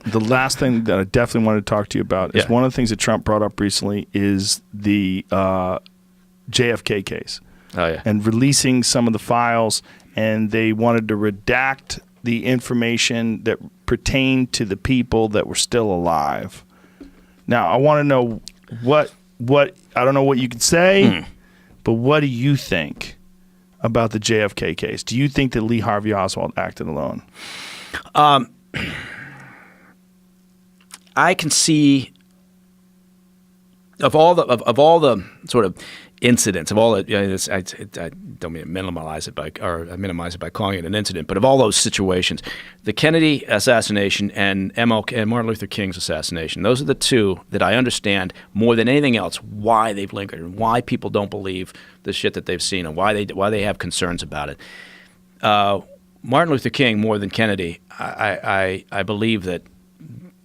The last thing that I definitely wanted to talk to you about is one of the things that Trump brought up recently is the JFK case. Oh, yeah. And releasing some of the files, and they wanted to redact the information that pertained to the people that were still alive. Now, I want to know what I don't know what you can say, but what do you think about the JFK case? Do you think that Lee Harvey Oswald acted alone? I can see of all the sort of incidents, of all the, I don't mean to minimize it by calling it an incident, but of all those situations, the Kennedy assassination and MLK and Martin Luther King's assassination, those are the two that I understand more than anything else why they've lingered and why people don't believe the shit that they've seen and why they have concerns about it. Martin Luther King more than Kennedy, I believe that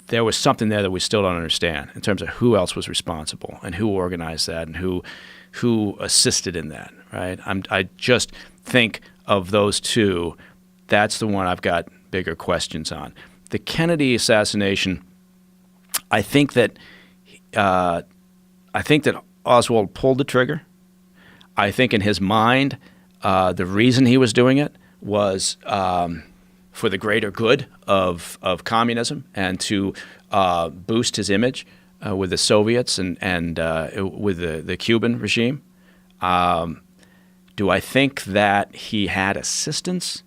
there was something there that we still don't understand in terms of who else was responsible and who organized that and who assisted in that, right? I just think of those two, that's the one I've got bigger questions on. The Kennedy assassination, I think that Oswald pulled the trigger. I think in his mind, the reason he was doing it was for the greater good of communism and to boost his image with the Soviets and with the Cuban regime. Do I think that he had assistance?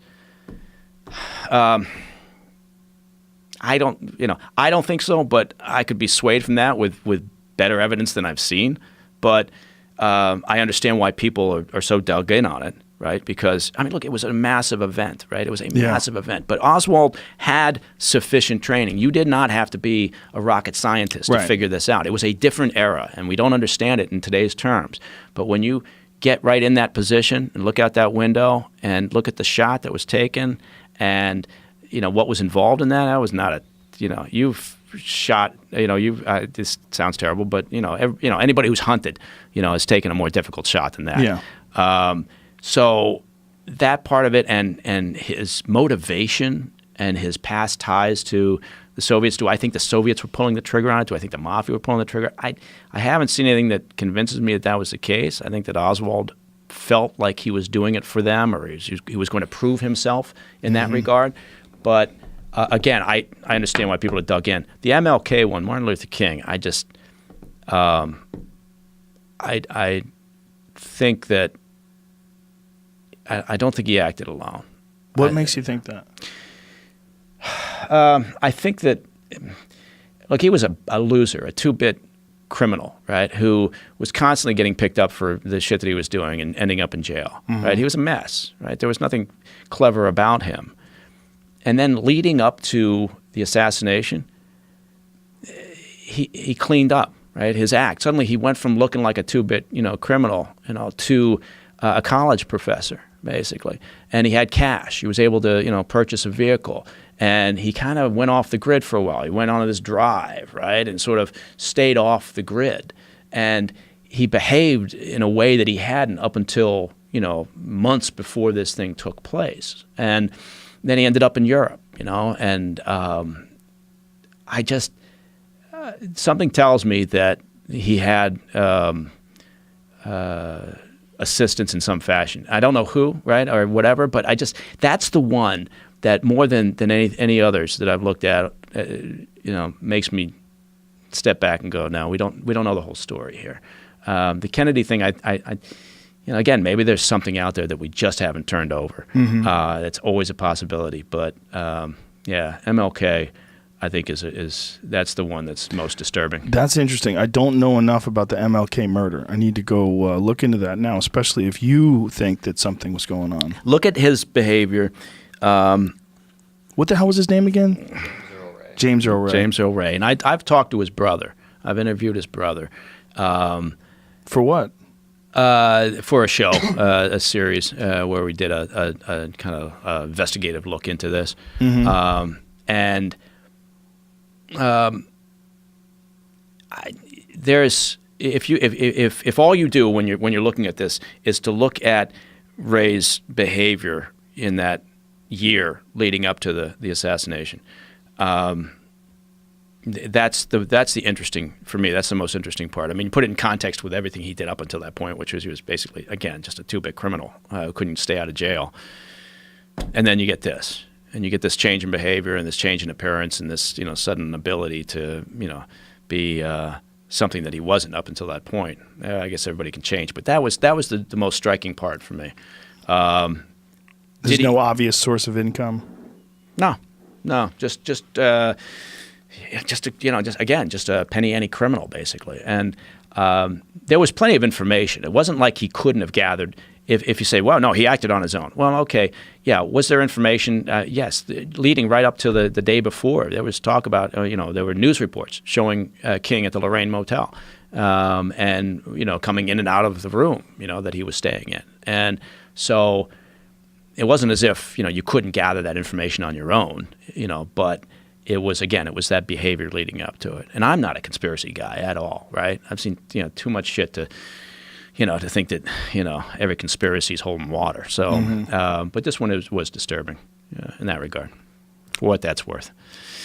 I don't think so, but I could be swayed from that with better evidence than I've seen. But I understand why people are so dug in on it. Right? Because, I mean, look, it was a massive event, right? It was a massive event. But Oswald had sufficient training. You did not have to be a rocket scientist to figure this out. It was a different era, and we don't understand it in today's terms. But when you get right in that position and look out that window and look at the shot that was taken and, what was involved in that was not you've shot, this sounds terrible, but, anybody who's hunted, has taken a more difficult shot than that. Yeah. So that part of it and his motivation and his past ties to the Soviets, do I think the Soviets were pulling the trigger on it? Do I think the Mafia were pulling the trigger? I haven't seen anything that convinces me that was the case. I think that Oswald felt like he was doing it for them or he was going to prove himself in that regard. But again, I understand why people are dug in. The MLK one, Martin Luther King, I just I think that I don't think he acted alone. What makes you think that? I think that, look, he was a loser, a two-bit criminal, right, who was constantly getting picked up for the shit that he was doing and ending up in jail, right? He was a mess, right? There was nothing clever about him. And then leading up to the assassination, he cleaned up, right, his act. Suddenly he went from looking like a two-bit, criminal, to a college professor, basically. And he had cash. He was able to, purchase a vehicle. And he kind of went off the grid for a while. He went on this drive, right, and sort of stayed off the grid. And he behaved in a way that he hadn't up until, months before this thing took place. And then he ended up in Europe, and I just something tells me that he had assistance in some fashion. I don't know who, right, or whatever, but that's the one that more than any others that I've looked at, makes me step back and go, no, we don't know the whole story here. The Kennedy thing, again, maybe there's something out there that we just haven't turned over. That's always a possibility, but MLK, I think that's the one that's most disturbing. That's interesting. I don't know enough about the MLK murder. I need to go look into that now, especially if you think that something was going on. Look at his behavior. What the hell was his name again? James Earl Ray. James Earl Ray. And I've talked to his brother. I've interviewed his brother. For what? For a show, a series where we did a kind of investigative look into this. There's if all you do when you're looking at this is to look at Ray's behavior in that year leading up to the assassination, that's the interesting for me. That's the most interesting part. I mean, put it in context with everything he did up until that point, which was he was basically again just a 2-bit criminal who couldn't stay out of jail. And then you get this, and you get this change in behavior and this change in appearance and this sudden ability to be something that he wasn't up until that point. I guess everybody can change, but that was the most striking part for me. There's no obvious source of income. No, just a penny ante criminal basically. And there was plenty of information. It wasn't like he couldn't have gathered. If you say, well, no, he acted on his own. Well, okay, yeah. Was there information? Yes, leading right up to the day before, there was talk about there were news reports showing King at the Lorraine Motel, and coming in and out of the room that he was staying in, and so. It wasn't as if you couldn't gather that information on your own, but it was that behavior leading up to it. And I'm not a conspiracy guy at all, right? I've seen too much shit to think that every conspiracy is holding water. So, but this one was disturbing in that regard, for what that's worth.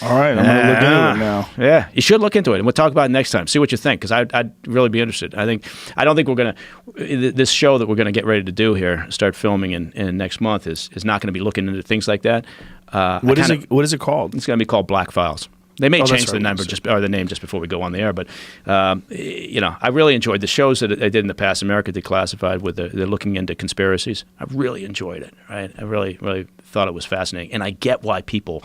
All right, I'm going to look into it now. Yeah, you should look into it, and we'll talk about it next time. See what you think, because I'd really be interested. I don't think we're going to this show that we're going to get ready to do here, start filming in next month, is not going to be looking into things like that. What is it called? It's going to be called Black Files. They may change the number the name just before we go on the air, but I really enjoyed the shows that I did in the past. America Declassified, with they're looking into conspiracies. I really enjoyed it. Right, I really thought it was fascinating, and I get why people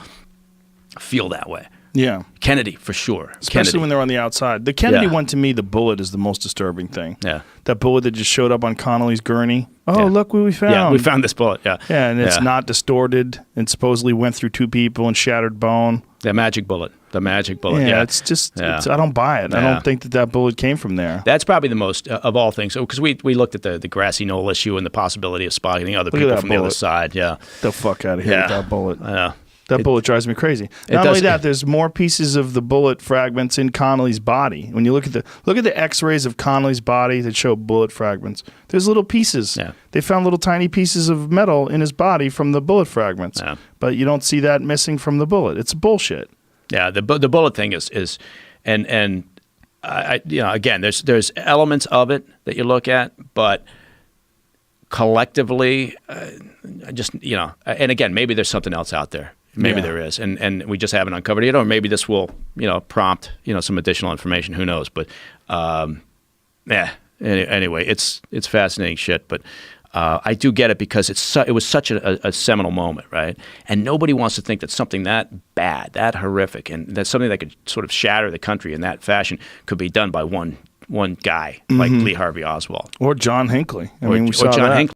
feel that way. Yeah. Kennedy, for sure. Especially when they're on the outside. The Kennedy one, to me, the bullet is the most disturbing thing. Yeah. That bullet that just showed up on Connolly's gurney. Oh, look what we found. Yeah, we found this bullet, yeah. Yeah, and it's not distorted and supposedly went through 2 people and shattered bone. The magic bullet. Yeah. It's just, I don't buy it. Yeah. I don't think that bullet came from there. That's probably the most, of all things, because we looked at the grassy knoll issue and the possibility of spotting other people from the other side. Yeah. The fuck out of here with that bullet. Yeah. That bullet drives me crazy. Not only that, there's more pieces of the bullet fragments in Connolly's body. When you look at the X-rays of Connolly's body that show bullet fragments, there's little pieces. Yeah. They found little tiny pieces of metal in his body from the bullet fragments. Yeah. But you don't see that missing from the bullet. It's bullshit. Yeah, the bullet thing is, and again, there's elements of it that you look at, but collectively, and again, maybe there's something else out there. Maybe there is, and we just haven't uncovered it, or maybe this will, prompt, some additional information. Who knows? But, anyway, it's fascinating shit. But I do get it because it was such a seminal moment, right? And nobody wants to think that something that bad, that horrific, and that something that could sort of shatter the country in that fashion could be done by one guy like Lee Harvey Oswald or John Hinckley. I mean, we saw John that. Hinckley.